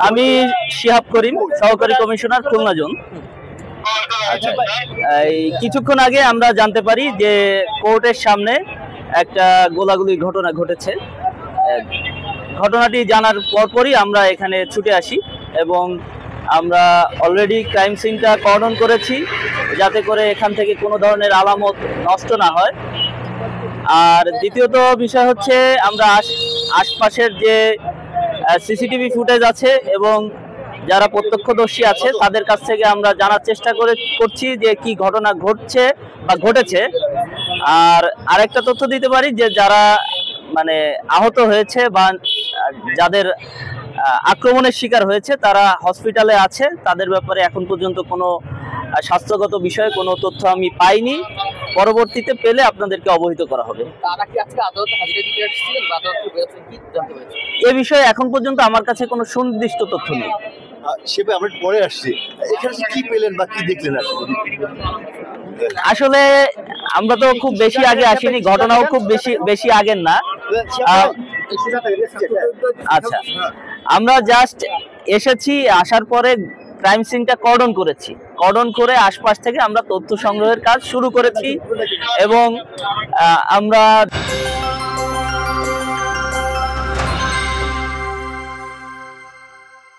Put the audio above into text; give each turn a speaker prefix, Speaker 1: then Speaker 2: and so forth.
Speaker 1: আমি শিহাব করিম, সহকারী commissioner Khulna zone. আচ্ছা, এই কিছুক্ষণ আগে আমরা জানতে পারি যে কোর্টের সামনে একটা গোলাগুলির ঘটনা ঘটেছে। ঘটনাটি জানার পরপরই আমরা এখানে ছুটে আসি এবং আমরা অলরেডি ক্রাইম সিনটা কর্ডন করেছি যাতে করে এখান থেকে কোনো ধরনের আলামত নষ্ট না হয়। আর দ্বিতীয়ত বিষয় হচ্ছে আমরা আশপাশের যে সিসিটিভি ফুটেজ আছে এবং যারা প্রত্যক্ষদর্শী আছে তাদের কাছ থেকে আমরা জানার চেষ্টা করছি যে কি ঘটনা ঘটছে বা ঘটেছে। আর আরেকটা তথ্য দিতে পারি যে যারা মানে আহত হয়েছে বা যাদের আক্রমণের শিকার হয়েছে তারা হসপিটালে আছে। তাদের ব্যাপারে এখন পর্যন্ত কোনো স্বাস্থ্যগত বিষয়ে কোনো তথ্য আমি পাইনি। পরবর্তীতে পেলে আপনাদেরকে অবহিত করা হবে। এ বিষয়ে এখন পর্যন্ত আমার কাছে কোনো সুনির্দিষ্ট তথ্য নেই।
Speaker 2: সেটা আমরা পরে আসছি, এখানে কি পেলেন বা কি দেখলেন?
Speaker 1: আসলে আমরা তো খুব বেশি আগে আসিনি, ঘটনাও খুব বেশি আগের না। আচ্ছা, আমরা জাস্ট এসেছি, আসার পরে ক্রাইম সিনটা কর্ডন করেছি। কর্ডন করে আশপাশ থেকে আমরা তথ্য সংগ্রহের কাজ শুরু করেছি এবং আমরা